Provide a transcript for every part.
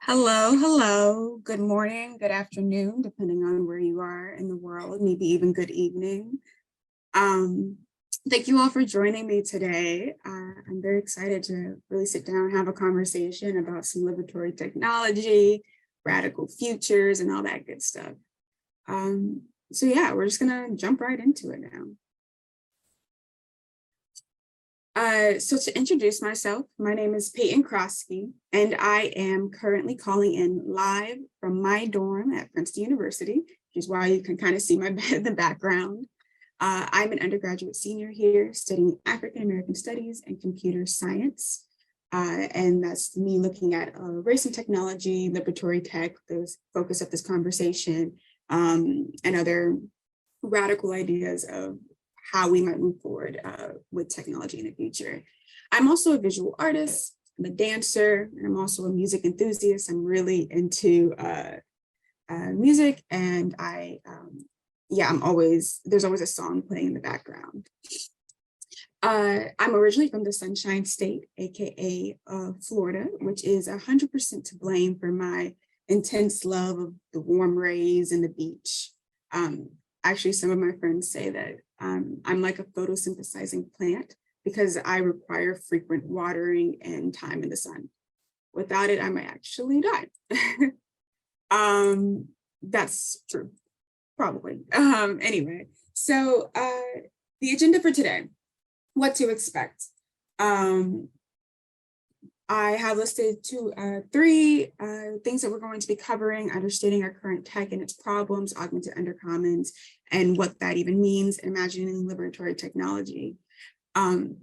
Hello. Good morning, good afternoon, depending on where you are in the world, maybe even good evening. Um, Thank you all for joining me today. I'm very excited to really sit down and have a conversation about some liberatory technology, radical futures, and all that good stuff. So yeah, we're just gonna jump right into it now. So to introduce myself, my name is Payton Croskey, and I am currently calling in live from my dorm at Princeton University, which is why you can kind of see my bed in the background. I'm an undergraduate senior here studying African American Studies and Computer Science. And that's me looking at race and technology, liberatory tech, the focus of this conversation, and other radical ideas of how we might move forward with technology in the future. I'm also a visual artist, I'm a dancer, and I'm also a music enthusiast. I'm really into music, and there's always a song playing in the background. I'm originally from the Sunshine State, aka Florida, which is 100% to blame for my intense love of the warm rays and the beach. Actually, some of my friends say that I'm like a photosynthesizing plant because I require frequent watering and time in the sun. Without it, I might actually die. That's true, probably. Anyway, so the agenda for today, what to expect. I have listed three things that we're going to be covering: understanding our current tech and its problems, augmented undercommons, and what that even means, imagining liberatory technology. And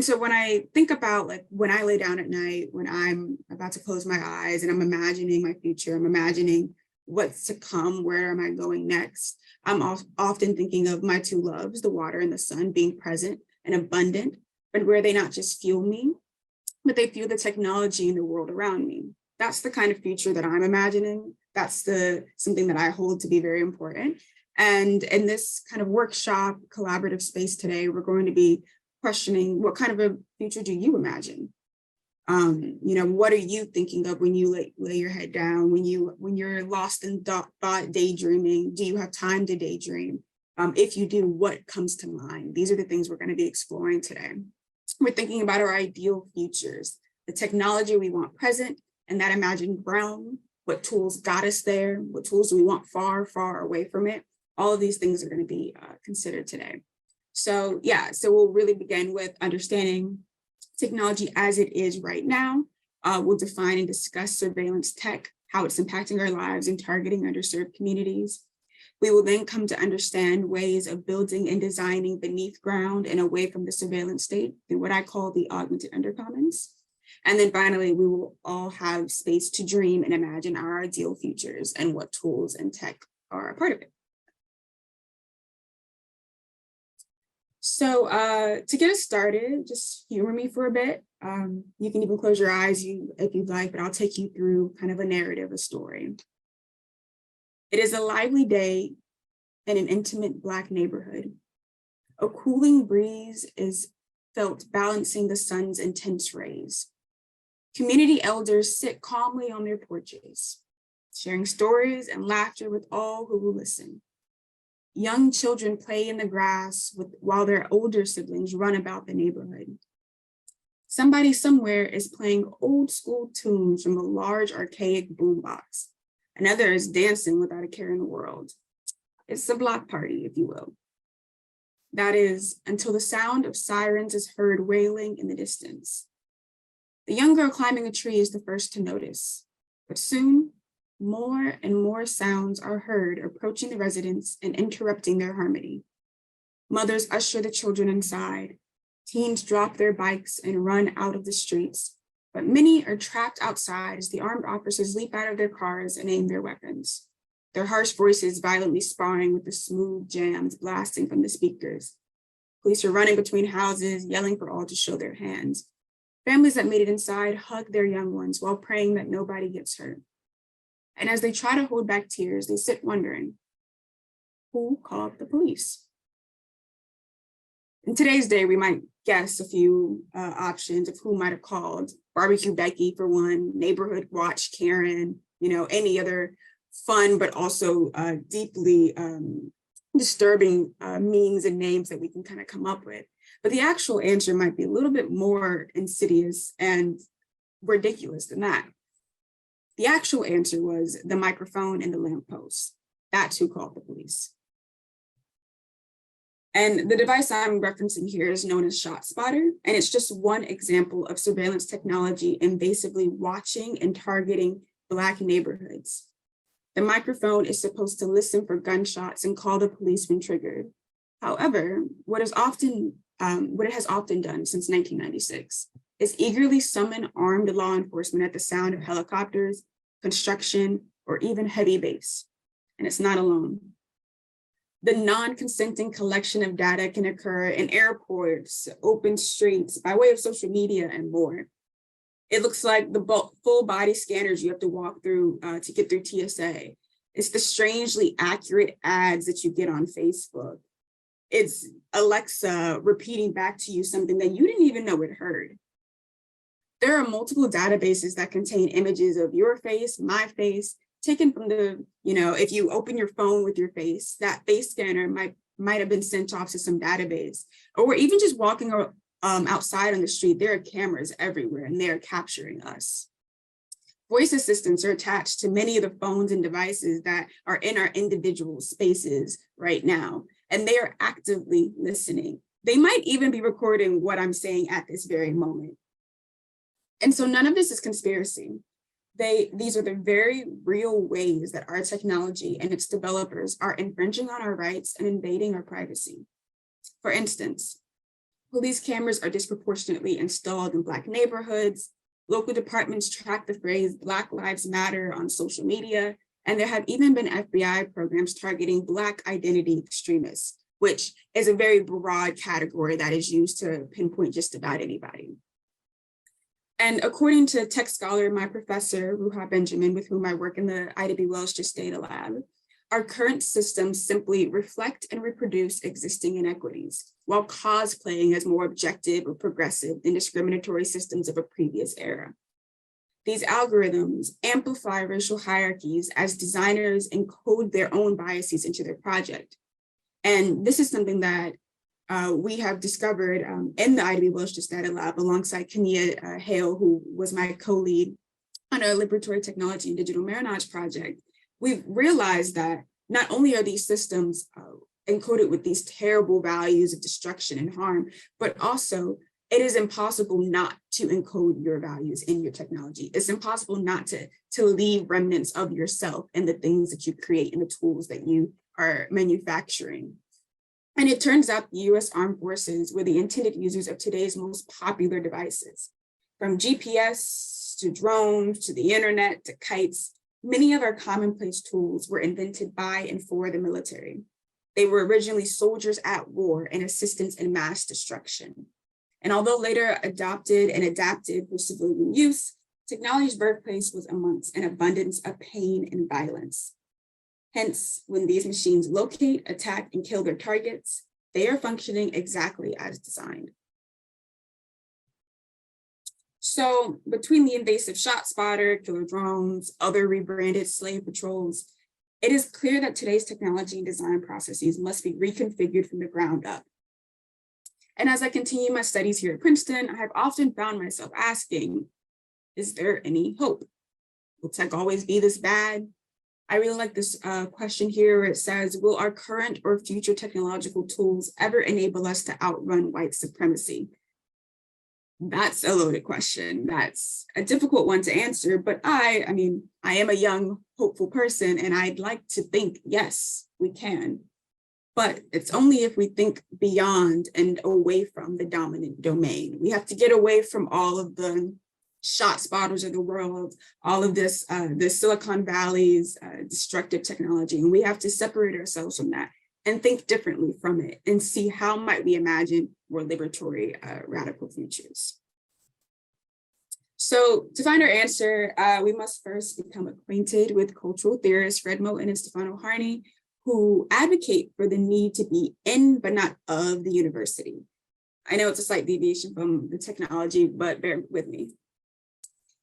so when I think about, like, when I lay down at night, when I'm about to close my eyes and I'm imagining my future, I'm imagining what's to come, where am I going next, I'm often thinking of my two loves, the water and the sun, being present and abundant, but where they not just fuel me, but they fuel the technology in the world around me. That's the kind of future that I'm imagining. That's something that I hold to be very important. And in this kind of workshop, collaborative space today, we're going to be questioning, what kind of a future do you imagine? What are you thinking of when you lay your head down, when you're lost in thought, daydreaming? Do you have time to daydream? If you do, what comes to mind? These are the things we're going to be exploring today. We're thinking about our ideal futures, the technology we want present, and that imagined realm. What tools got us there? What tools do we want far, far away from it? All of these things are going to be considered today. So we'll really begin with understanding technology as it is right now. We'll define and discuss surveillance tech, how it's impacting our lives and targeting underserved communities. We will then come to understand ways of building and designing beneath ground and away from the surveillance state through what I call the augmented undercommons. And then finally, we will all have space to dream and imagine our ideal futures and what tools and tech are a part of it. So to get us started, just humor me for a bit. You can even close your eyes if you'd like, but I'll take you through kind of a narrative, a story. It is a lively day in an intimate Black neighborhood. A cooling breeze is felt balancing the sun's intense rays. Community elders sit calmly on their porches, sharing stories and laughter with all who will listen. Young children play in the grass while their older siblings run about the neighborhood. Somebody somewhere is playing old school tunes from a large archaic boombox. Another is dancing without a care in the world. It's a block party, if you will. That is, until the sound of sirens is heard wailing in the distance. The young girl climbing a tree is the first to notice, but soon more and more sounds are heard approaching the residents and interrupting their harmony. Mothers usher the children inside. Teens drop their bikes and run out of the streets, but many are trapped outside as the armed officers leap out of their cars and aim their weapons, their harsh voices violently sparring with the smooth jams blasting from the speakers. Police are running between houses, yelling for all to show their hands. Families that made it inside hug their young ones while praying that nobody gets hurt. And as they try to hold back tears, they sit wondering, who called the police? In today's day, we might guess a few options of who might have called. Barbecue Becky for one, Neighborhood Watch Karen, any other fun, but also deeply disturbing means and names that we can kind of come up with. But the actual answer might be a little bit more insidious and ridiculous than that. The actual answer was the microphone and the lamppost. That's who called the police. And the device I'm referencing here is known as ShotSpotter, and it's just one example of surveillance technology invasively watching and targeting Black neighborhoods. The microphone is supposed to listen for gunshots and call the police when triggered. However, what it has often done since 1996 is eagerly summon armed law enforcement at the sound of helicopters, construction, or even heavy bass. And it's not alone. The non-consenting collection of data can occur in airports, open streets, by way of social media, and more. It looks like the full body scanners you have to walk through to get through TSA. It's the strangely accurate ads that you get on Facebook. It's Alexa repeating back to you something that you didn't even know it heard. There are multiple databases that contain images of your face, my face, taken from the, if you open your phone with your face, that face scanner might have been sent off to some database. Or we're even just walking outside on the street, there are cameras everywhere and they're capturing us. Voice assistants are attached to many of the phones and devices that are in our individual spaces right now, and they are actively listening. They might even be recording what I'm saying at this very moment. And so none of this is conspiracy. These are the very real ways that our technology and its developers are infringing on our rights and invading our privacy. For instance, police cameras are disproportionately installed in Black neighborhoods. Local departments track the phrase Black Lives Matter on social media, and there have even been FBI programs targeting Black identity extremists, which is a very broad category that is used to pinpoint just about anybody. And according to tech scholar, my professor, Ruha Benjamin, with whom I work in the IW Welsh Just Data Lab, our current systems simply reflect and reproduce existing inequities, while cosplaying as more objective or progressive than discriminatory systems of a previous era. These algorithms amplify racial hierarchies as designers encode their own biases into their project. And this is something that we have discovered in the IW Welsh Just Data Lab alongside Kania Hale, who was my co-lead on a Liberatory Technology and Digital Marinage project. We've realized that not only are these systems encoded with these terrible values of destruction and harm, but also it is impossible not to encode your values in your technology. It's impossible not to leave remnants of yourself in the things that you create and the tools that you are manufacturing. And it turns out the US Armed Forces were the intended users of today's most popular devices. From GPS to drones to the internet to kites, many of our commonplace tools were invented by and for the military. They were originally soldiers at war and assistants in mass destruction. And although later adopted and adapted for civilian use, technology's birthplace was amongst an abundance of pain and violence. Hence, when these machines locate, attack, and kill their targets, they are functioning exactly as designed. So between the invasive ShotSpotter, killer drones, other rebranded slave patrols, it is clear that today's technology and design processes must be reconfigured from the ground up. And as I continue my studies here at Princeton, I have often found myself asking, is there any hope? Will tech always be this bad? I really like this question here where it says, will our current or future technological tools ever enable us to outrun white supremacy? That's a loaded question. That's a difficult one to answer, but I am a young, hopeful person, and I'd like to think, yes, we can. But it's only if we think beyond and away from the dominant domain. We have to get away from all of the ShotSpotters of the world, all of this, the Silicon Valley's destructive technology. And we have to separate ourselves from that and think differently from it and see how might we imagine more liberatory radical futures. So to find our answer, we must first become acquainted with cultural theorists Fred Moten and Stefano Harney, who advocate for the need to be in but not of the university. I know it's a slight deviation from the technology, but bear with me.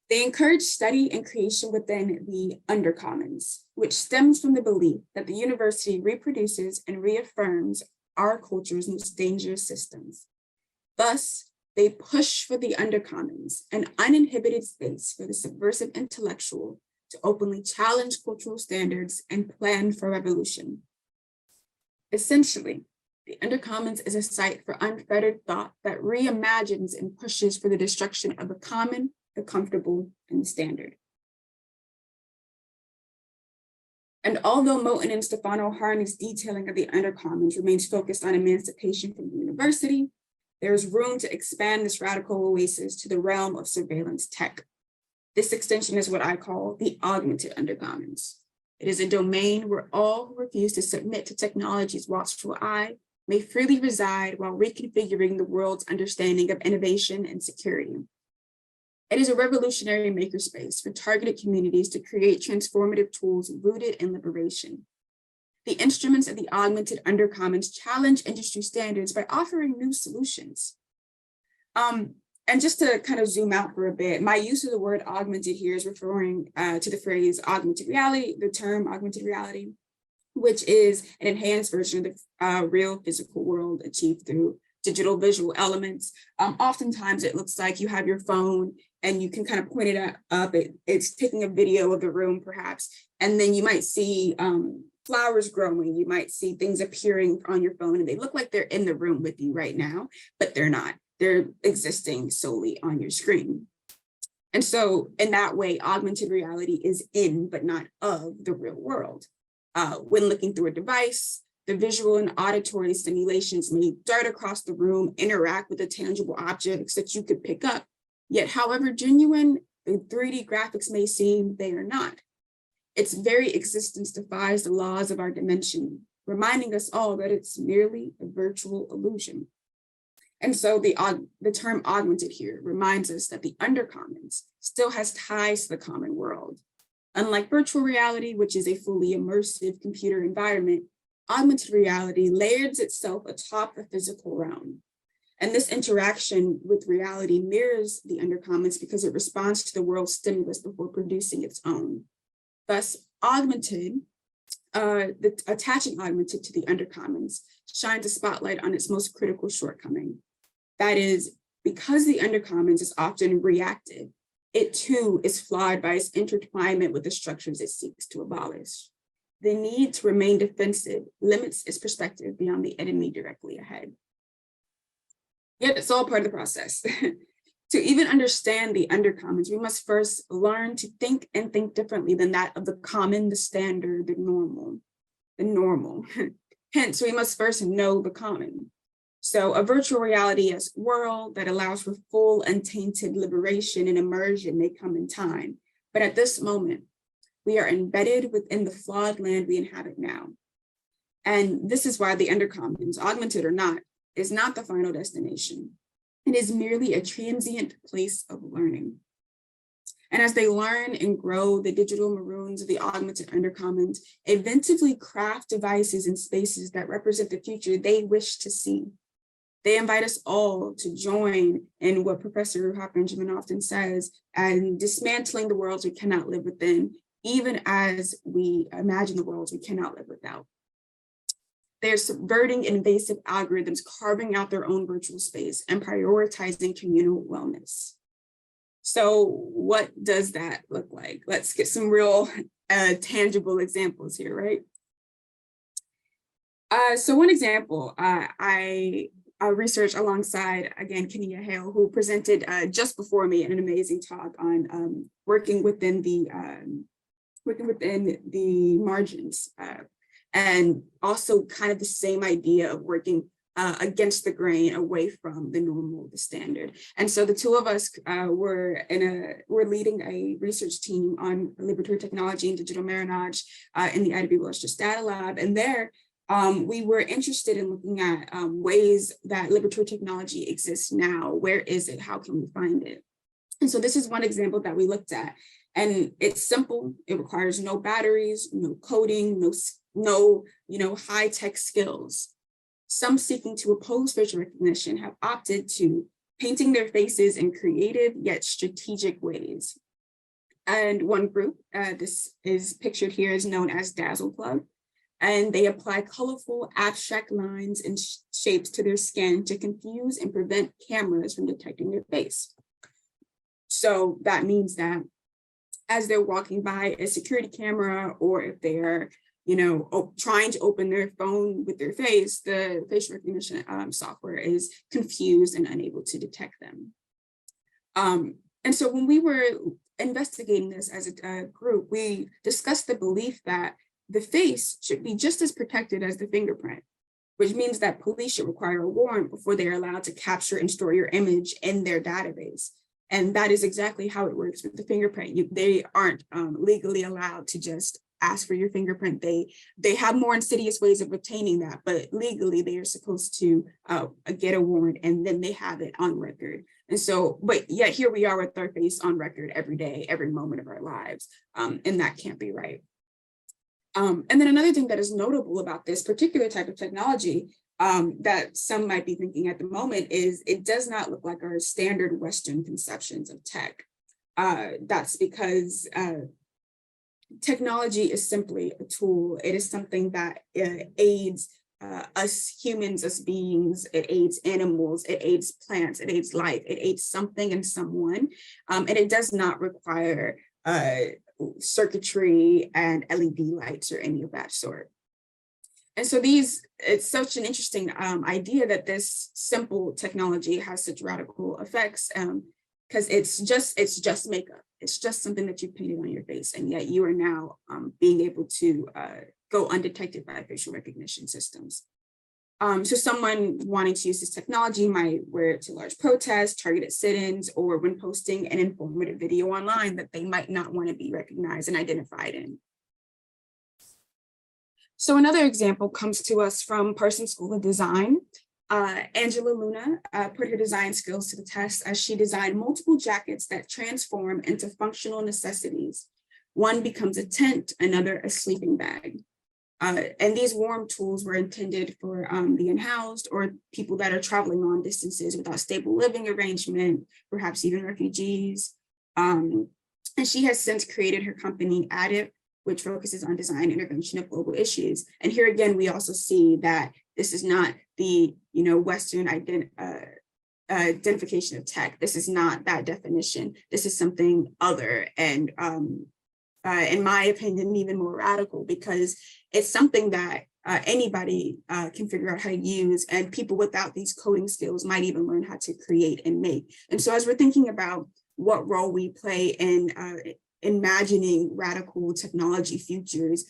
They encourage study and creation within the undercommons, which stems from the belief that the university reproduces and reaffirms our culture's most dangerous systems. Thus, they push for the undercommons, an uninhibited space for the subversive intellectual to openly challenge cultural standards and plan for revolution. Essentially, the undercommons is a site for unfettered thought that reimagines and pushes for the destruction of the common, the comfortable, and the standard. And although Moten and Stefano Harney's detailing of the undercommons remains focused on emancipation from the university, there is room to expand this radical oasis to the realm of surveillance tech. This extension is what I call the augmented undercommons. It is a domain where all who refuse to submit to technology's watchful eye may freely reside while reconfiguring the world's understanding of innovation and security. It is a revolutionary makerspace for targeted communities to create transformative tools rooted in liberation. The instruments of the augmented undercommons challenge industry standards by offering new solutions. And just to kind of zoom out for a bit, my use of the word augmented here is referring to the phrase augmented reality, the term augmented reality, which is an enhanced version of the real physical world achieved through digital visual elements. Oftentimes it looks like you have your phone and you can kind of point it up. It's taking a video of the room perhaps, and then you might see flowers growing, you might see things appearing on your phone and they look like they're in the room with you right now, but they're not. They're existing solely on your screen. And so in that way, augmented reality is in, but not of the real world. When looking through a device, the visual and auditory stimulations may dart across the room, interact with the tangible objects that you could pick up. Yet, however genuine the 3D graphics may seem, they are not. Its very existence defies the laws of our dimension, reminding us all that it's merely a virtual illusion. And so the term augmented here reminds us that the undercommons still has ties to the common world. Unlike virtual reality, which is a fully immersive computer environment, augmented reality layers itself atop the physical realm. And this interaction with reality mirrors the undercommons because it responds to the world's stimulus before producing its own. Thus, attaching augmented to the undercommons shines a spotlight on its most critical shortcoming. That is, because the undercommons is often reactive, it too is flawed by its intertwinement with the structures it seeks to abolish. The need to remain defensive limits its perspective beyond the enemy directly ahead. Yet it's all part of the process. To even understand the undercommons, we must first learn to think and think differently than that of the common, the standard, the normal. Hence, we must first know the common. So a virtual reality-esque world that allows for full untainted liberation and immersion may come in time. But at this moment, we are embedded within the flawed land we inhabit now. And this is why the undercommons, augmented or not, is not the final destination. It is merely a transient place of learning. And as they learn and grow, the digital maroons of the augmented undercommons inventively craft devices and spaces that represent the future they wish to see. They invite us all to join in what Professor Ruha Benjamin often says, and dismantling the worlds we cannot live within, even as we imagine the worlds we cannot live without. They're subverting invasive algorithms, carving out their own virtual space, and prioritizing communal wellness. So what does that look like? Let's get some real tangible examples here, right? So one example, I researched alongside, again, Kenia Hale, who presented just before me in an amazing talk on working within the margins. And also kind of the same idea of working against the grain, away from the normal, the standard. And so the two of us were leading a research team on liberatory technology and digital marionage in the IW Wilshire Data Lab. And there, we were interested in looking at ways that liberatory technology exists now. Where is it? How can we find it? And so this is one example that we looked at. And it's simple. It requires no batteries, no coding, no high-tech skills. Some seeking to oppose facial recognition have opted to painting their faces in creative yet strategic ways. And one group, this is pictured here, is known as Dazzle Club, and they apply colorful abstract lines and shapes to their skin to confuse and prevent cameras from detecting their face. So that means that as they're walking by a security camera, or if they're trying to open their phone with their face, the facial recognition software is confused and unable to detect them. And so when we were investigating this as a group, we discussed the belief that the face should be just as protected as the fingerprint, which means that police should require a warrant before they're allowed to capture and store your image in their database. And that is exactly how it works with the fingerprint. They aren't legally allowed to just ask for your fingerprint. They have more insidious ways of obtaining that, but legally they are supposed to get a warrant, and then they have it on record. And so, but yet here we are with our face on record every day, every moment of our lives, and that can't be right. And then another thing that is notable about this particular type of technology that some might be thinking at the moment is it does not look like our standard Western conceptions of tech. That's because technology is simply a tool. It is something that aids us humans, us beings. It aids animals, it aids plants, it aids life, it aids something and someone. And it does not require circuitry and LED lights or any of that sort. And so it's such an interesting idea that this simple technology has such radical effects, because it's just makeup. It's just something that you painted on your face, and yet you are now being able to go undetected by facial recognition systems. So someone wanting to use this technology might wear it to large protests, targeted sit-ins, or when posting an informative video online that they might not want to be recognized and identified in. So another example comes to us from Parsons School of Design. Angela Luna put her design skills to the test as she designed multiple jackets that transform into functional necessities. One becomes a tent, another a sleeping bag. And these warm tools were intended for the unhoused or people that are traveling long distances without stable living arrangement, perhaps even refugees. And she has since created her company, Addict, which focuses on design intervention of global issues. And here again, we also see that this is not the Western identification of tech. This is not that definition. This is something other, and in my opinion, even more radical, because it's something that anybody can figure out how to use, and people without these coding skills might even learn how to create and make. And so as we're thinking about what role we play in imagining radical technology futures,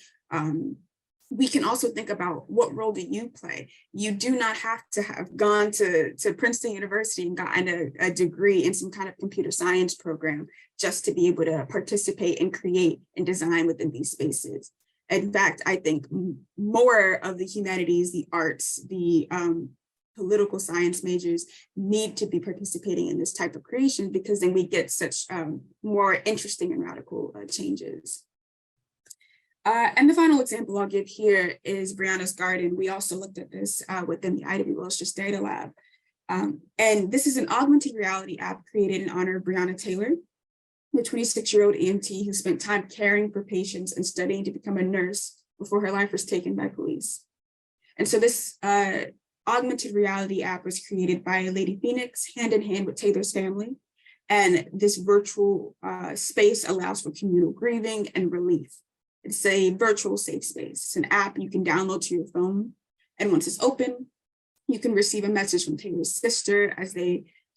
we can also think about what role do you play? You do not have to have gone to Princeton University and gotten a degree in some kind of computer science program just to be able to participate and create and design within these spaces. In fact, I think more of the humanities, the arts, the political science majors need to be participating in this type of creation, because then we get such more interesting and radical changes. And the final example I'll give here is Brianna's Garden. We also looked at this within the IW Wilshire Data Lab. And this is an augmented reality app created in honor of Breonna Taylor, the 26-year-old EMT who spent time caring for patients and studying to become a nurse before her life was taken by police. And so this augmented reality app was created by Lady Phoenix, hand in hand with Taylor's family. And this virtual space allows for communal grieving and relief. It's a virtual safe space. It's an app you can download to your phone. And once it's open, you can receive a message from Taylor's sister as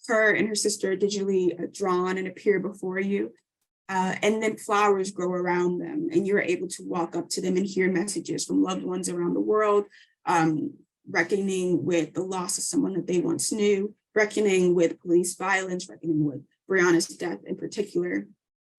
her and her sister are digitally drawn and appear before you. And then flowers grow around them, and you're able to walk up to them and hear messages from loved ones around the world, reckoning with the loss of someone that they once knew, reckoning with police violence, reckoning with Breonna's death in particular.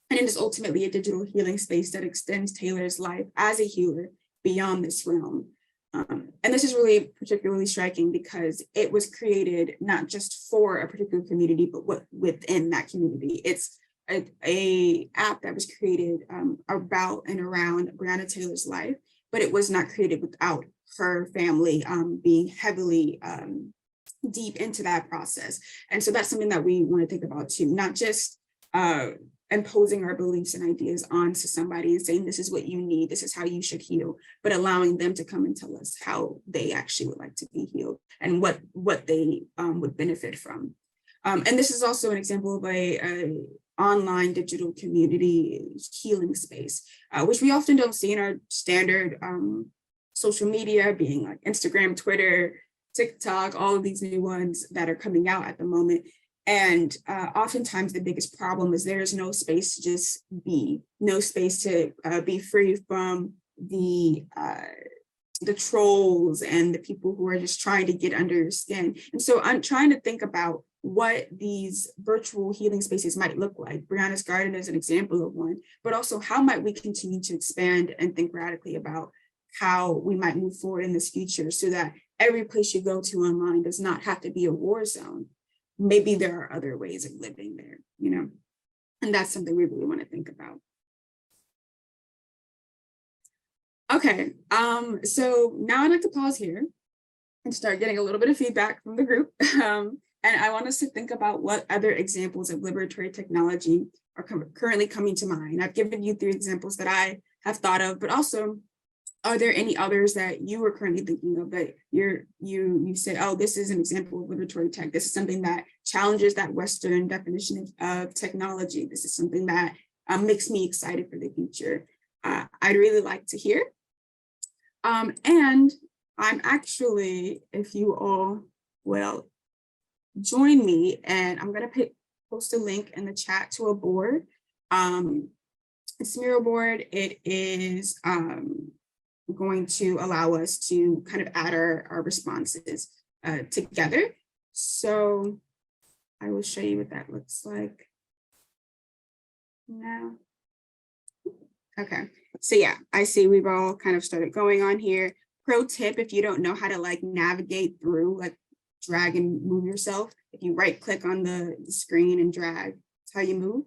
And it is ultimately a digital healing space that extends Taylor's life as a healer beyond this realm. And this is really particularly striking because it was created not just for a particular community, but within that community. It's a app that was created about and around Breonna Taylor's life. but it was not created without her family being heavily deep into that process. And so that's something that we want to think about too, not just imposing our beliefs and ideas onto somebody and saying, this is what you need, this is how you should heal, but allowing them to come and tell us how they actually would like to be healed and what they would benefit from. And this is also an example of a online digital community healing space, which we often don't see in our standard social media, being like Instagram, Twitter, TikTok, all of these new ones that are coming out at the moment. And oftentimes the biggest problem is there's no space to just be, no space to be free from the trolls and the people who are just trying to get under your skin. And so I'm trying to think about what these virtual healing spaces might look like. Brianna's Garden is an example of one, but also how might we continue to expand and think radically about how we might move forward in this future so that every place you go to online does not have to be a war zone. Maybe there are other ways of living there, you know, and that's something we really want to think about. Okay, so now I'd like to pause here and start getting a little bit of feedback from the group. And I want us to think about what other examples of liberatory technology are currently coming to mind. I've given you 3 examples that I have thought of, but also, are there any others that you were currently thinking of that you said, oh, this is an example of liberatory tech. This is something that challenges that Western definition of technology. This is something that makes me excited for the future. I'd really like to hear. And I'm actually, if you all will join me, and I'm going to post a link in the chat to a board. It's a Miro board. It is going to allow us to kind of add our responses together. So I will show you what that looks like now. Okay, so yeah, I see we've all kind of started going on here. Pro tip, if you don't know how to like navigate through, like drag and move yourself, if you right click on the screen and drag, that's how you move.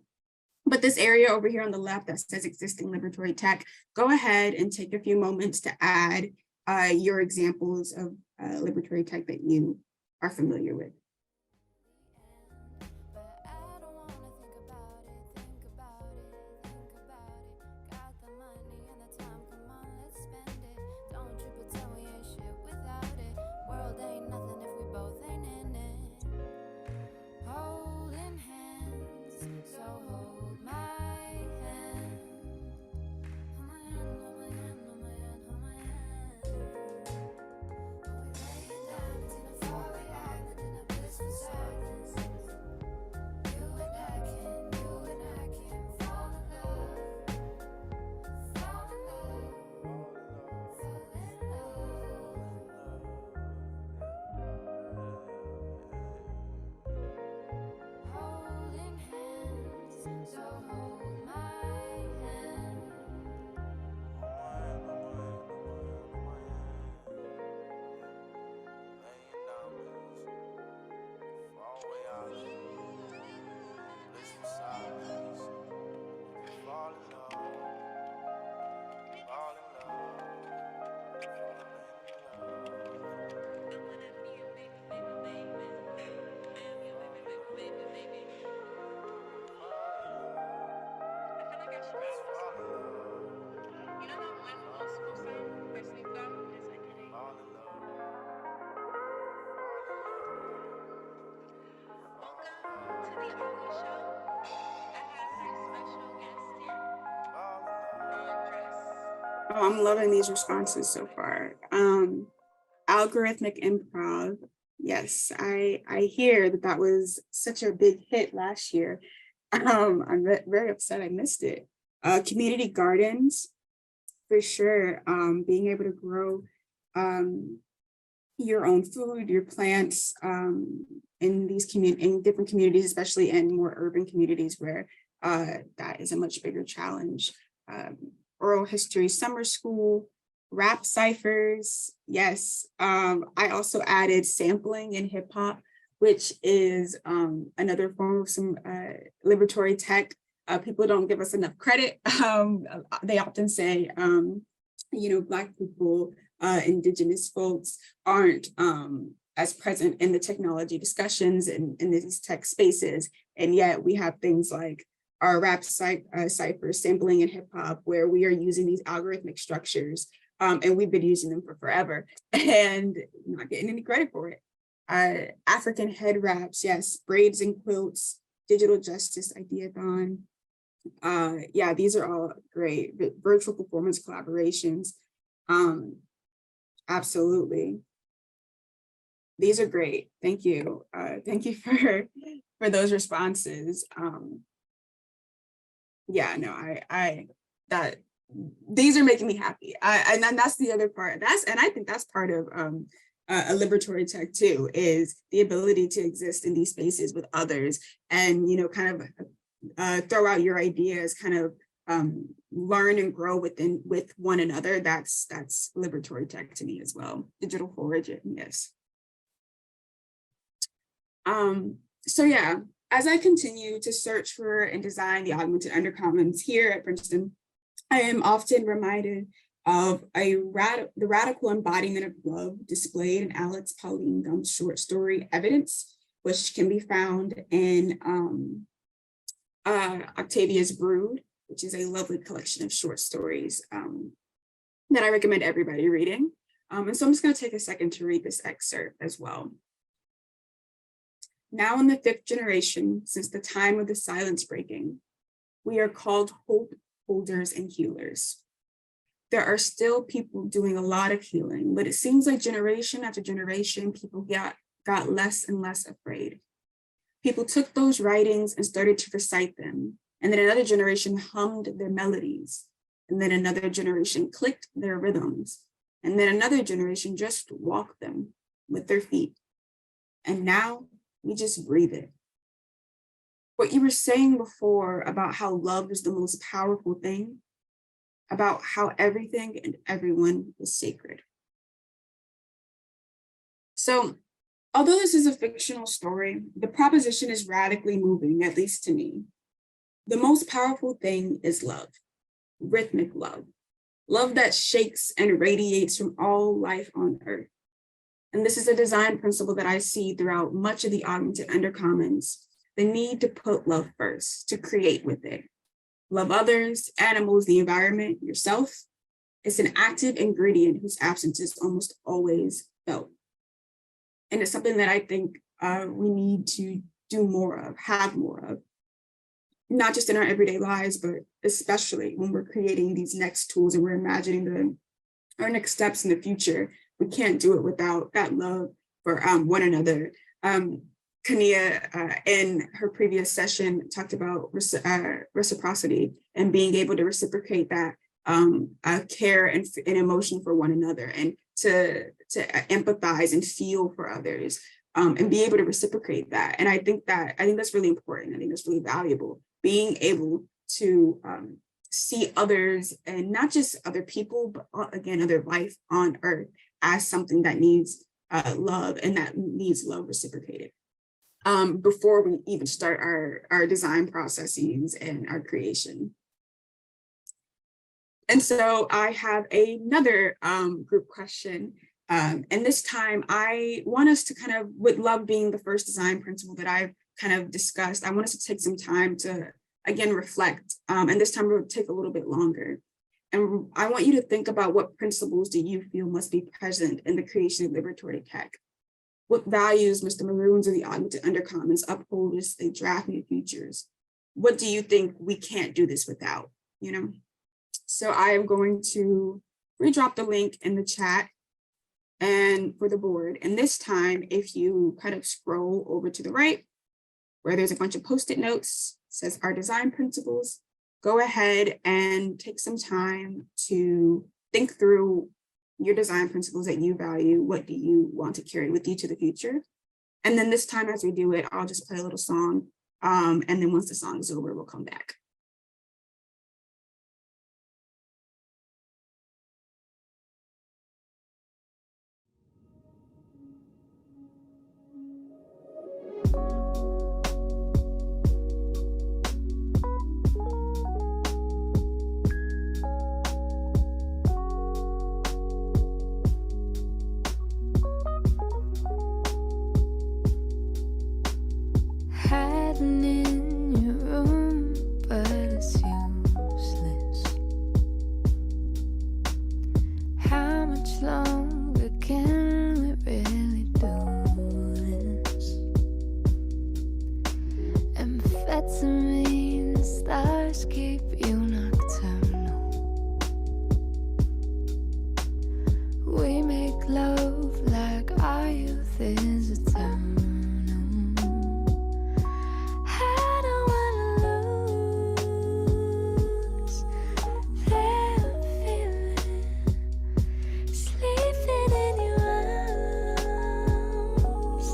But this area over here on the left that says existing liberatory tech, go ahead and take a few moments to add your examples of liberatory tech that you are familiar with. Oh, I'm loving these responses so far. Algorithmic improv. Yes, I hear that was such a big hit last year. I'm very upset I missed it. Community gardens, for sure. Being able to grow your own food, your plants in these in different communities, especially in more urban communities where that is a much bigger challenge. Oral history summer school, rap ciphers. Yes, I also added sampling in hip hop, which is another form of some liberatory tech. People don't give us enough credit. They often say Black people, Indigenous folks aren't as present in the technology discussions and in these tech spaces. And yet we have things like our rap cipher sampling in hip hop, where we are using these algorithmic structures, and we've been using them for forever and not getting any credit for it. African head wraps, yes, braids and quilts, digital justice ideathon. Yeah, these are all great. Virtual performance collaborations. Absolutely. These are great. Thank you. Thank you for those responses. Yeah, no, that these are making me happy. And then that's the other part. And I think that's part of a liberatory tech too, is the ability to exist in these spaces with others and, kind of throw out your ideas, kind of learn and grow with one another. That's liberatory tech to me as well. Digital foraging, yes. So yeah, as I continue to search for and design the augmented undercommons here at Princeton, I am often reminded of the radical embodiment of love displayed in Alex Pauline Gumb's short story Evidence, which can be found in Octavia's Brood, which is a lovely collection of short stories that I recommend everybody reading. And so I'm just going to take a second to read this excerpt as well. Now in the 5th generation, since the time of the silence breaking, we are called hope holders and healers. There are still people doing a lot of healing, but it seems like generation after generation, people got less and less afraid. People took those writings and started to recite them. And then another generation hummed their melodies. And then another generation clicked their rhythms. And then another generation just walked them with their feet. And now we just breathe it. What you were saying before about how love is the most powerful thing, about how everything and everyone is sacred. So, although this is a fictional story, the proposition is radically moving, at least to me. The most powerful thing is love, rhythmic love, love that shakes and radiates from all life on earth. And this is a design principle that I see throughout much of the augmented undercommons, the need to put love first, to create with it. Love others, animals, the environment, yourself. It's an active ingredient whose absence is almost always felt. And it's something that I think we need to do more of, have more of, not just in our everyday lives, but especially when we're creating these next tools and we're imagining our next steps in the future. We can't do it without that love for one another. Kania, in her previous session, talked about reciprocity and being able to reciprocate that care and emotion for one another, and to empathize and feel for others, and be able to reciprocate that. And I think that's really important. I think that's really valuable. Being able to see others, and not just other people, but again, other life on earth, as something that needs love, and that needs love reciprocated. Before we even start our design processes and our creation. And so I have another group question. And this time I want us to kind of, with love being the first design principle that I've kind of discussed, I want us to take some time to, again, reflect. And this time it will take a little bit longer. And I want you to think about, what principles do you feel must be present in the creation of liberatory tech? What values must the maroons of the augmented undercommons uphold as they draft new futures? What do you think we can't do this without, So I am going to redrop the link in the chat and for the board. And this time, if you kind of scroll over to the right, where there's a bunch of Post-it notes, says our design principles, go ahead and take some time to think through your design principles that you value. What do you want to carry with you to the future? And then this time, as we do it, I'll just play a little song. And then once the song is over, we'll come back. much longer can we really do this? Amphetamine stars keep you nocturnal. We make love like our youth is eternal. I don't wanna lose that feeling, sleeping in your arms,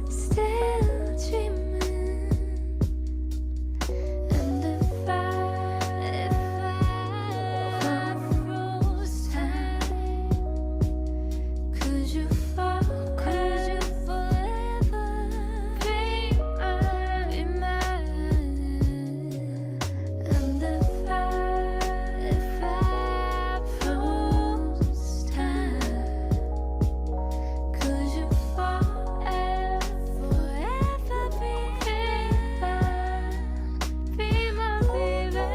still dreaming. And if I froze time, could you fall? Could you forever be mine? And if I froze time, could you forever be my baby? Be my baby.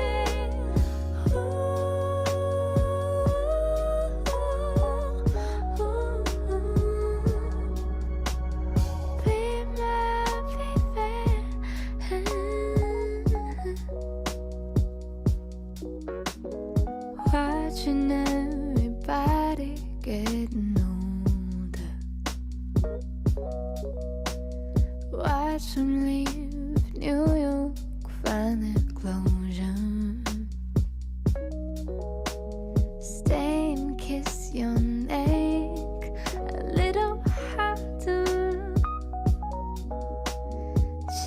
Watching everybody getting older. Watch them leave New York, find their closure. Stay and kiss your neck a little harder.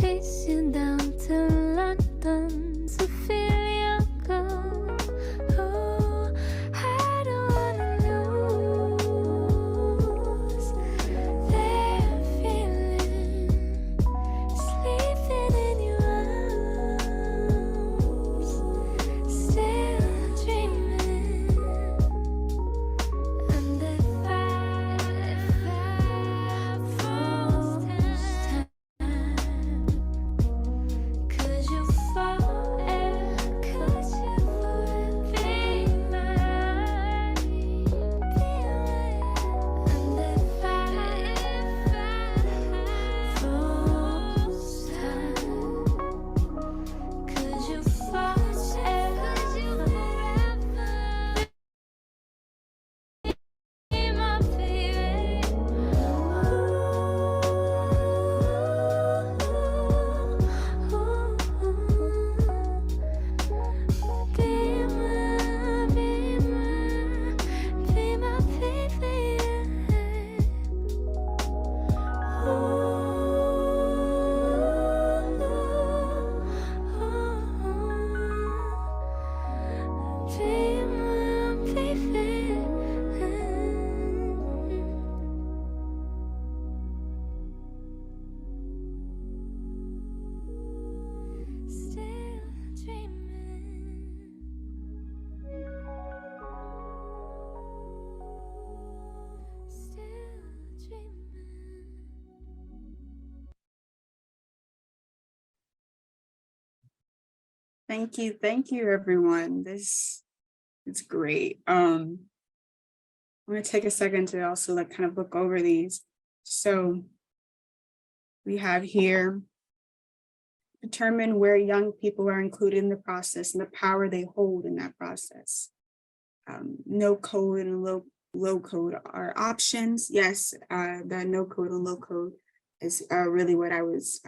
Chase you down to London to feel younger. Oh, I don't wanna lose that feeling, sleeping in your arms, still dreaming. And if I froze time, could you forever be mine? And if I froze time, could you forever be my baby? Be my baby. Be my baby. Still dreaming. Still dreaming. Thank you, everyone. This is great. I'm gonna take a second to also like kind of look over these. So we have here, determine where young people are included in the process and the power they hold in that process. No code and low code are options. Yes, the no code and low code is really what I was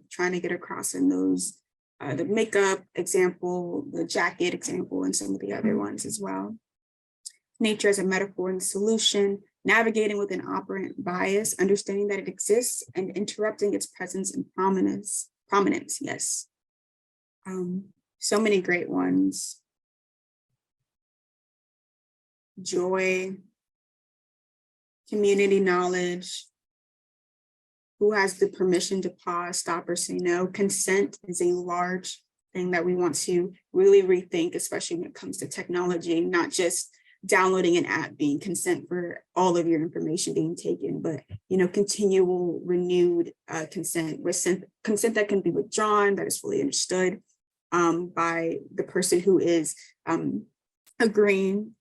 trying to get across in those, the makeup example, the jacket example, and some of the other ones as well. Nature as a metaphor and solution, navigating with an operant bias, understanding that it exists and interrupting its presence and prominence, yes. So many great ones. Joy, community knowledge, who has the permission to pause, stop, or say no. Consent is a large thing that we want to really rethink, especially when it comes to technology, not just downloading an app being consent for all of your information being taken, but continual renewed consent that can be withdrawn, that is fully understood by the person who is agreeing.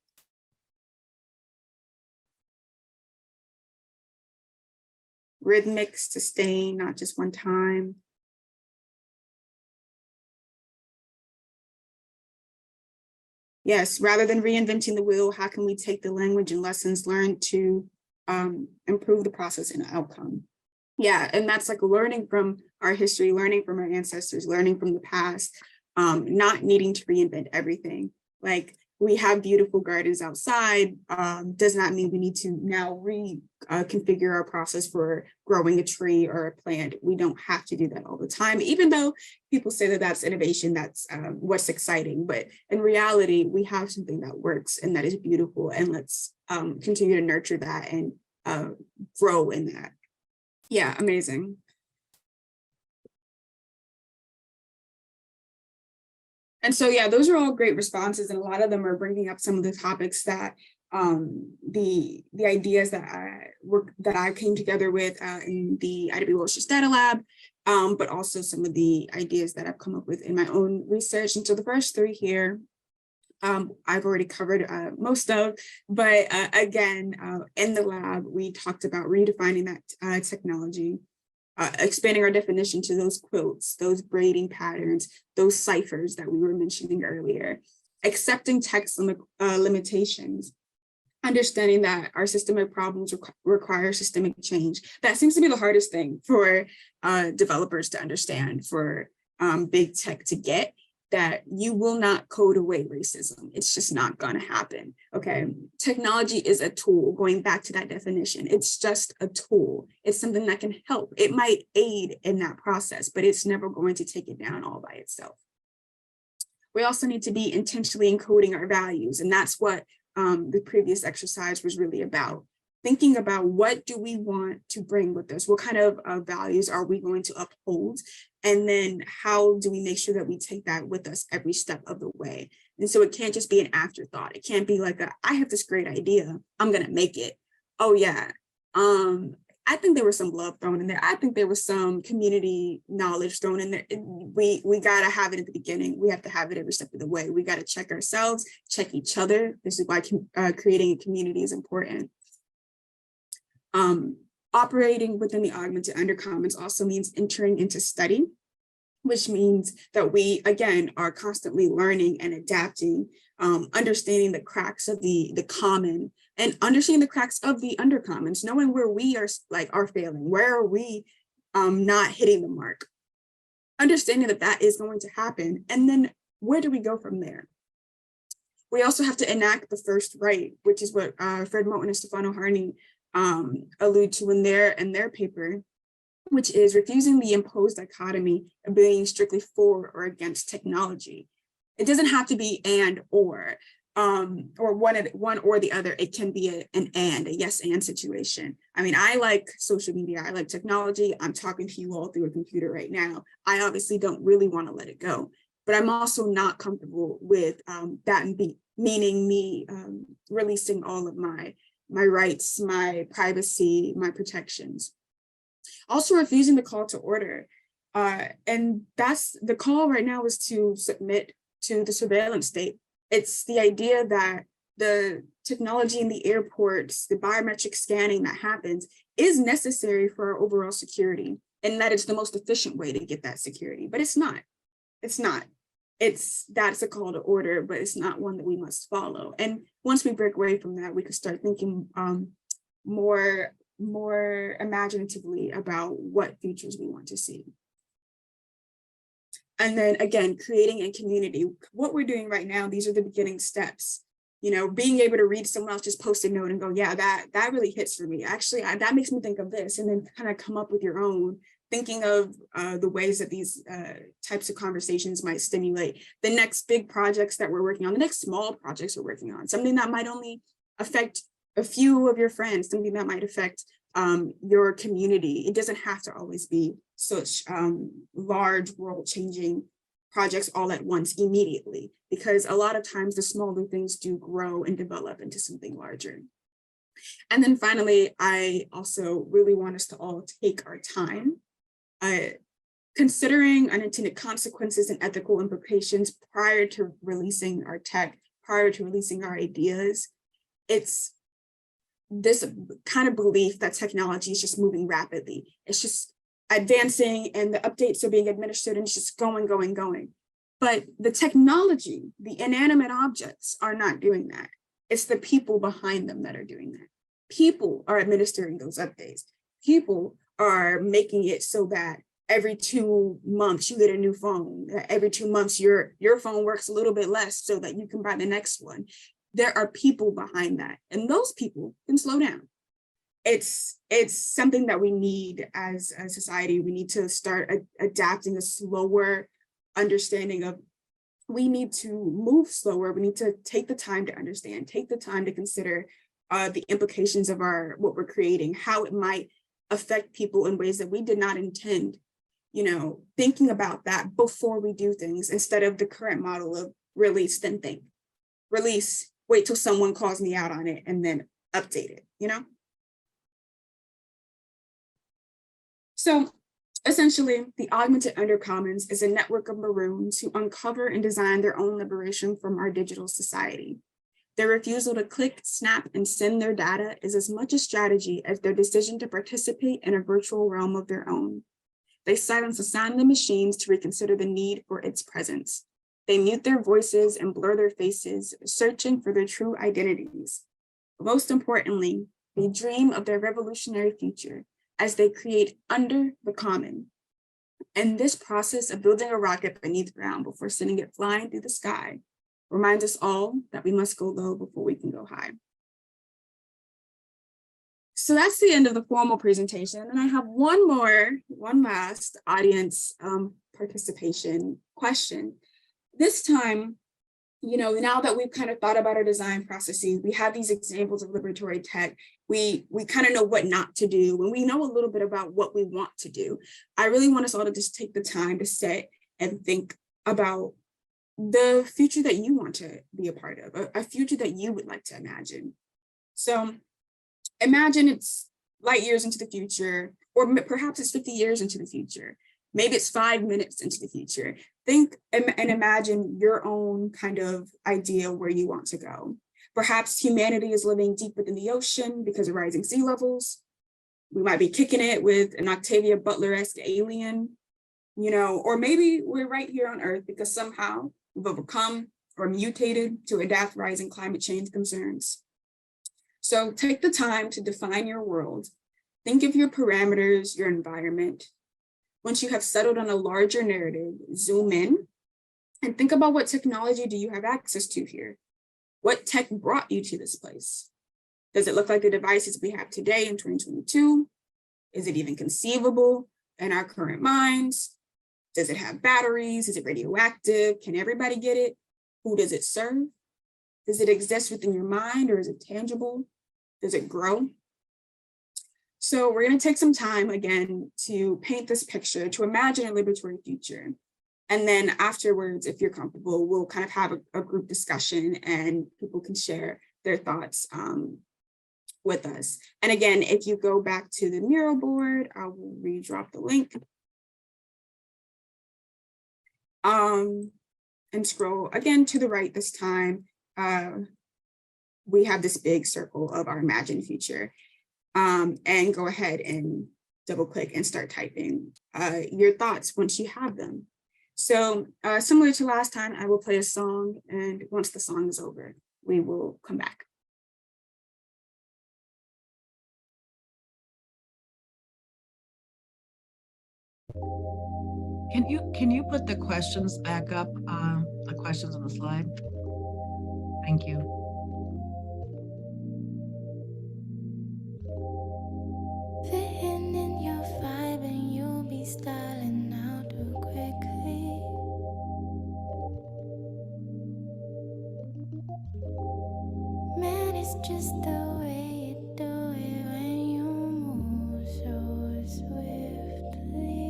rhythmic, sustained, not just one time. Yes, rather than reinventing the wheel, how can we take the language and lessons learned to improve the process and outcome? Yeah, and that's like learning from our history, learning from our ancestors, learning from the past, not needing to reinvent everything. Like, we have beautiful gardens outside, does not mean we need to now reconfigure our process for growing a tree or a plant. We don't have to do that all the time, even though people say that that's innovation, that's what's exciting. But in reality, we have something that works and that is beautiful, and let's continue to nurture that and grow in that. Yeah, amazing. And so, yeah, those are all great responses, and a lot of them are bringing up some of the topics that the ideas that I came together with in the IWOSH's data lab, but also some of the ideas that I've come up with in my own research. And so the first three here, I've already covered most of, but again, in the lab, we talked about redefining that technology, expanding our definition to those quilts, those braiding patterns, those ciphers that we were mentioning earlier, accepting text limitations, understanding that our systemic problems require systemic change. That seems to be the hardest thing for developers to understand, for big tech to get, that you will not code away racism. It's just not going to happen. Okay. Technology is a tool, going back to that definition. It's just a tool. It's something that can help. It might aid in that process, but it's never going to take it down all by itself. We also need to be intentionally encoding our values. And that's what the previous exercise was really about. Thinking about, what do we want to bring with us? What kind of values are we going to uphold? And then how do we make sure that we take that with us every step of the way? And so it can't just be an afterthought. It can't be like, I have this great idea, I'm going to make it. Oh yeah. I think there was some love thrown in there. I think there was some community knowledge thrown in there. We got to have it at the beginning. We have to have it every step of the way. We got to check ourselves, check each other. This is why creating a community is important. Operating within the Augmented Undercommons also means entering into study, which means that we, again, are constantly learning and adapting, understanding the cracks of the common, and understanding the cracks of the undercommons, knowing where we are failing, where are we not hitting the mark, understanding that that is going to happen, and then where do we go from there? We also have to enact the first right, which is what Fred Moten and Stefano Harney allude to in their paper, which is refusing the imposed dichotomy of being strictly for or against technology. It doesn't have to be and or one or the other. It can be a yes and situation. I mean, I like social media, I like technology. I'm talking to you all through a computer right now. I obviously don't really want to let it go, but I'm also not comfortable with that meaning me releasing all of my rights, my privacy, my protections. Also refusing the call to order. And that's the call right now, is to submit to the surveillance state. It's the idea that the technology in the airports, the biometric scanning that happens, is necessary for our overall security, and that it's the most efficient way to get that security. But it's not. It's not. That's a call to order, but it's not one that we must follow. And once we break away from that, we can start thinking more imaginatively about what futures we want to see. And then again, creating a community. What we're doing right now, these are the beginning steps. You know, being able to read someone else just post a note and go, yeah, that really hits for me. Actually, that makes me think of this, and then kind of come up with your own, thinking of the ways that these types of conversations might stimulate the next big projects that we're working on, the next small projects we're working on, something that might only affect a few of your friends, something that might affect your community. It doesn't have to always be such large world-changing projects all at once immediately, because a lot of times the smaller things do grow and develop into something larger. And then finally, I also really want us to all take our time considering unintended consequences and ethical implications prior to releasing our tech, prior to releasing our ideas. It's this kind of belief that technology is just moving rapidly. It's just advancing and the updates are being administered and it's just going, going, going. But the technology, the inanimate objects are not doing that. It's the people behind them that are doing that. People are administering those updates. People are making it so that every 2 months you get a new phone. Every 2 months your phone works a little bit less so that you can buy the next one. There are people behind that, and those people can slow down. It's something that we need as a society. We need to start adapting a slower understanding of, we need to move slower. We need to take the time to understand, take the time to consider the implications of what we're creating, how it might affect people in ways that we did not intend. Thinking about that before we do things, instead of the current model of release, then think. Release, wait till someone calls me out on it, and then update it, So essentially, the Augmented Undercommons is a network of maroons who uncover and design their own liberation from our digital society. Their refusal to click, snap, and send their data is as much a strategy as their decision to participate in a virtual realm of their own. They silence the sound of the machines to reconsider the need for its presence. They mute their voices and blur their faces, searching for their true identities. Most importantly, they dream of their revolutionary future as they create under the common. And this process of building a rocket beneath ground before sending it flying through the sky reminds us all that we must go low before we can go high. So that's the end of the formal presentation. And I have one last audience participation question. This time, now that we've kind of thought about our design processes, we have these examples of liberatory tech, we kind of know what not to do, and we know a little bit about what we want to do. I really want us all to just take the time to sit and think about the future that you want to be a part of, a future that you would like to imagine. So imagine it's light years into the future, or perhaps it's 50 years into the future. Maybe it's 5 minutes into the future. Think and imagine your own kind of idea where you want to go. Perhaps humanity is living deep within the ocean because of rising sea levels. We might be kicking it with an Octavia Butler-esque alien, or maybe we're right here on Earth because somehow we've overcome or mutated to adapt rising climate change concerns. So take the time to define your world. Think of your parameters, your environment. Once you have settled on a larger narrative, zoom in and think about, what technology do you have access to here? What tech brought you to this place? Does it look like the devices we have today in 2022? Is it even conceivable in our current minds? Does it have batteries? Is it radioactive? Can everybody get it? Who does it serve? Does it exist within your mind, or is it tangible? Does it grow? So we're going to take some time again to paint this picture, to imagine a liberatory future. And then afterwards, if you're comfortable, we'll kind of have a group discussion and people can share their thoughts with us. And again, if you go back to the mural board, I will re-drop the link. And scroll again to the right this time. We have this big circle of our imagined future. And go ahead and double click and start typing your thoughts once you have them. So similar to last time, I will play a song, and once the song is over, we will come back. Can you put the questions back up, the questions on the slide? Thank you. Fitting in your vibe and you'll be styling out too quickly. Man, it's just the way you do it when you move so swiftly.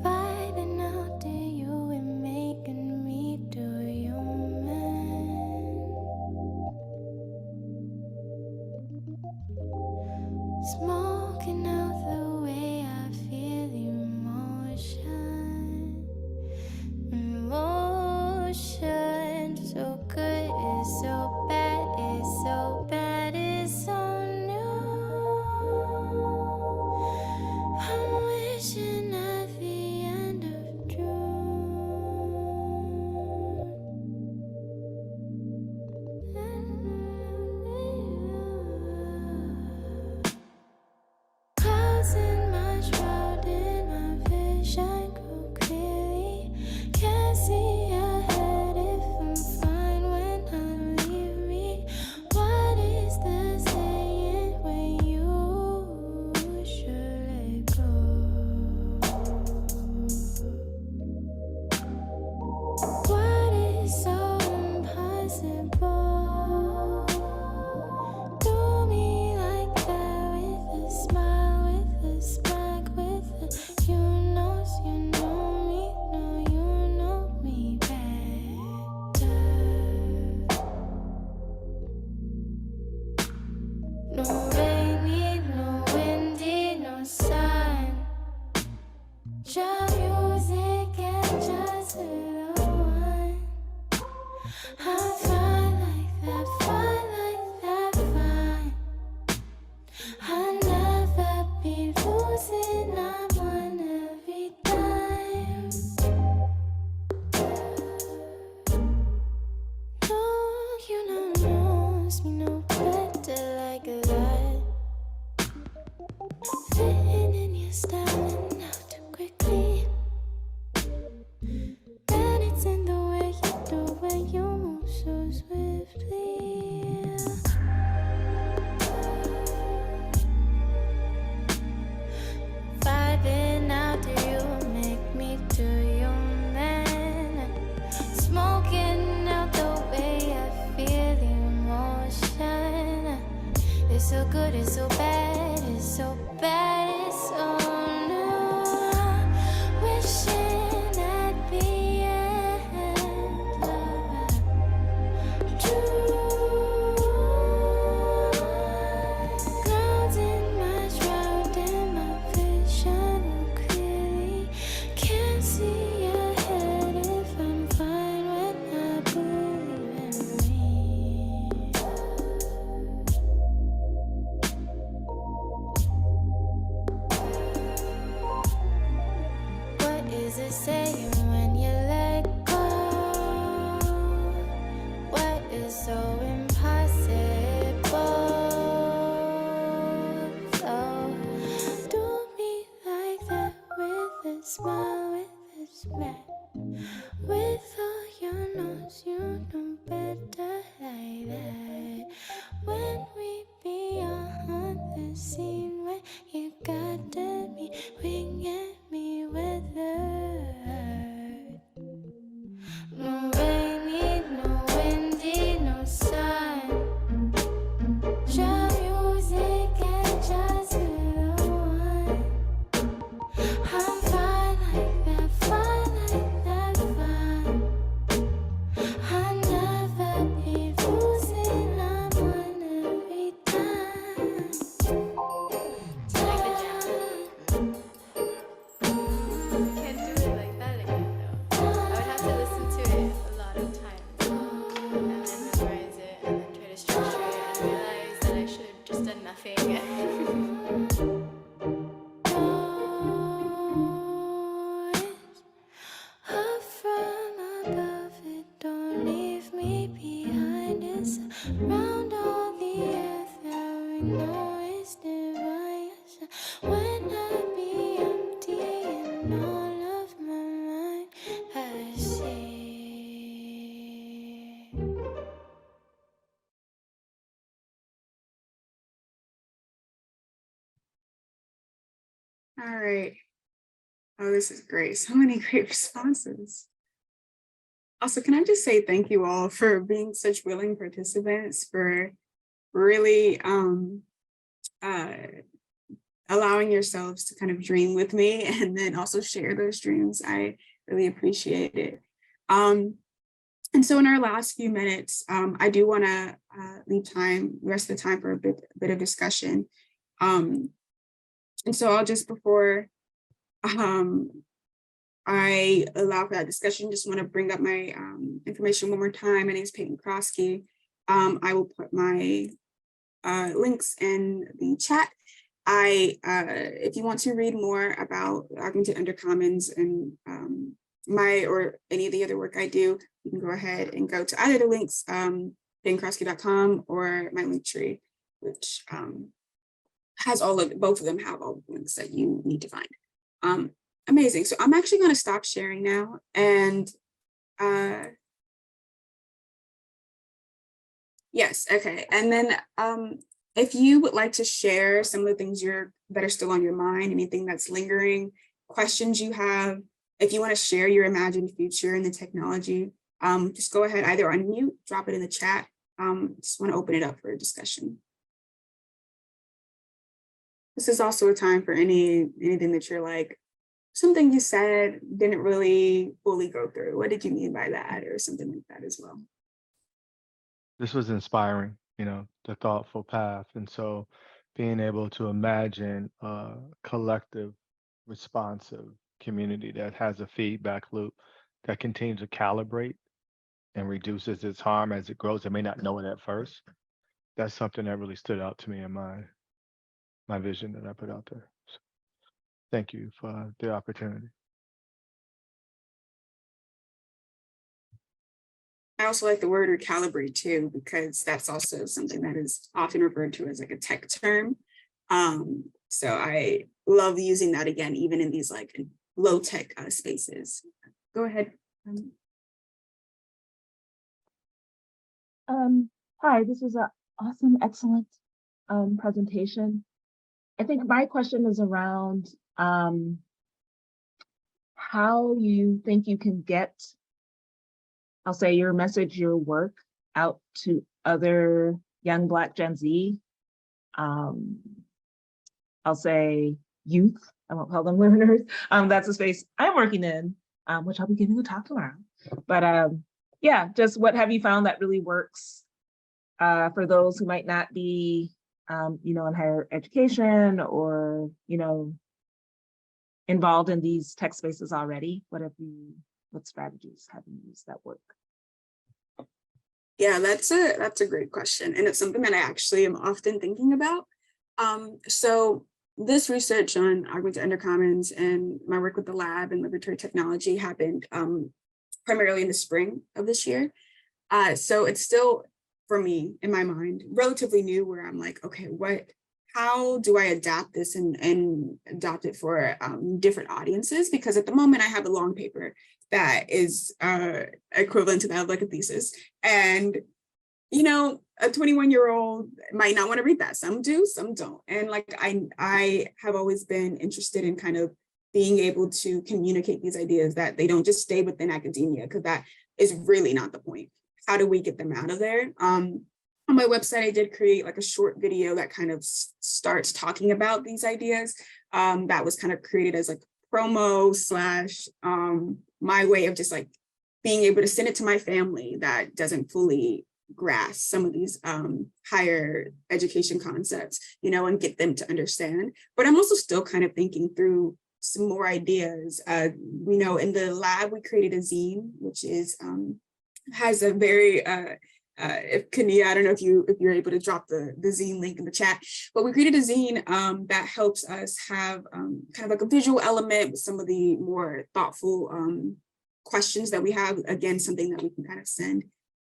Vibing out to you and making me do you, man. Smoking out the way I feel emotion. Emotion so good, it's so bad, it's so bad, it's so new. I'm wishing at the end of June. Clouds in my shroud, in my vision grow clearly. Can't see ahead if I'm fine when I leave me. What is the saying when you should let go? What is so impossible? Do me like that with a smile, with a smack, with a you know me, no, you know me better. No rainy, no windy, no sun. Just music and just the one. I'm fine like that, fine like that, fine. I'll never be losing, I'm on every time. No, you know, knows me no better like that. Fitting in your style and out too quickly. And it's in the way you do when you move so swiftly. Vibing out to you, make me do you, man. Smoking out the way I feel the emotion. It's so good, it's so bad, it's so bad, it's so new. Wishing at the end of June. Clouds in my shroud and my vision clearly. Can't see ahead if I'm fine when I believe in me. What is it saying when you let go? What is so impossible? So do me like that with a smile, with a smack. With all your notes, you know better like that. When we be on the scene, when you got me, winging me weather. No rainy, no windy, no sun. Just music and just the one. I'm fine like that, fine. I'll never be losing, I'm on every time. Can't do it like that again though. I would have to listen to it a lot of times and then memorize it and then try to structure it and realize that I should have just done nothing. Up from above, it don't leave me behind. It's around all the earth that we know is divine. When I be empty and all of my mind I see. All right. Oh, this is great. So many great responses. Also, can I just say thank you all for being such willing participants, for really allowing yourselves to kind of dream with me and then also share those dreams. I really appreciate it. And so in our last few minutes, I do want to leave the rest of the time for a bit of discussion. And so I'll just, before I allow for that discussion, just want to bring up my information one more time. My name is Payton Croskey, I will put my links in the chat. If you want to read more about Augmented Undercommons and my or any of the other work I do, you can go ahead and go to either the links, Croskey.com or my link tree, which has both of them have all the links that you need to find. Amazing. So I'm actually going to stop sharing now, and yes, okay. And then if you would like to share some of the things that are still on your mind, anything that's lingering, questions you have, if you want to share your imagined future in the technology, just go ahead, either unmute, drop it in the chat. Just want to open it up for a discussion. This is also a time for anything that you're like, something you said didn't really fully go through. What did you mean by that? Or something like that as well. This was inspiring, the thoughtful path. And so being able to imagine a collective, responsive community that has a feedback loop that continues to calibrate and reduces its harm as it grows. It may not know it at first. That's something that really stood out to me in my vision that I put out there. So thank you for the opportunity. I also like the word recalibrate too, because that's also something that is often referred to as like a tech term. So I love using that again, even in these like low tech spaces. Go ahead. Hi, this was an awesome, excellent presentation. I think my question is around how you think you can get, I'll say, your message, your work out to other young Black Gen Z. I'll say youth, I won't call them learners. That's the space I'm working in, which I'll be giving a talk tomorrow. But yeah, just what have you found that really works for those who might not be, in higher education or, involved in these tech spaces already? What strategies have you used that work? Yeah, that's a great question. And it's something that I actually am often thinking about. So this research on Augmented Undercommons and my work with the lab and Liberatory technology happened primarily in the spring of this year. So it's still, for me, in my mind, relatively new, where I'm like, okay, how do I adapt this and adopt it for different audiences? Because at the moment I have a long paper that is equivalent to that of like a thesis. And, a 21-year-old might not want to read that. Some do, some don't. And like, I have always been interested in kind of being able to communicate these ideas, that they don't just stay within academia, because that is really not the point. How do we get them out of there? On my website, I did create like a short video that kind of starts talking about these ideas. That was kind of created as like promo / my way of just like being able to send it to my family that doesn't fully grasp some of these higher education concepts, and get them to understand. But I'm also still kind of thinking through some more ideas. In the lab, we created a zine, which is has a very if Kania, I don't know if you're able to drop the zine link in the chat, but we created a zine that helps us have kind of like a visual element with some of the more thoughtful questions that we have. Again, something that we can kind of send.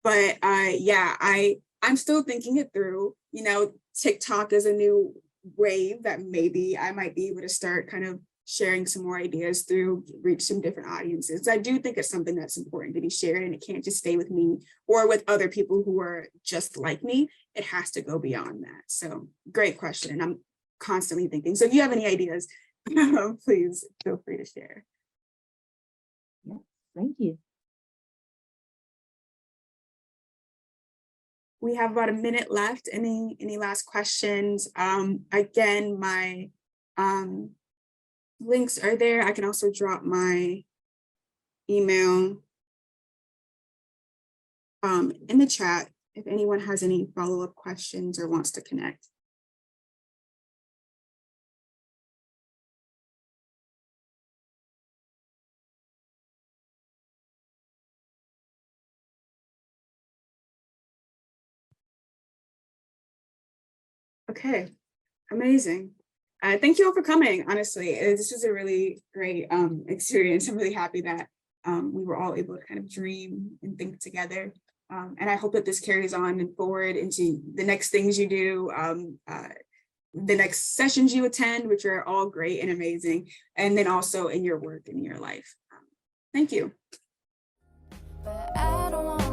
But yeah, I'm still thinking it through. TikTok is a new wave that maybe I might be able to start kind of sharing some more ideas through, reach some different audiences. I do think it's something that's important to be shared, and it can't just stay with me or with other people who are just like me. It has to go beyond that. So great question. I'm constantly thinking. So if you have any ideas, please feel free to share. Yeah, thank you. We have about a minute left. Any last questions? Again, my links are there. I can also drop my email in the chat if anyone has any follow-up questions or wants to connect. Okay, amazing. Thank you all for coming. Honestly, this was a really great experience. I'm really happy that we were all able to kind of dream and think together. And I hope that this carries on and forward into the next things you do, the next sessions you attend, which are all great and amazing, and then also in your work and your life. Thank you. But I don't want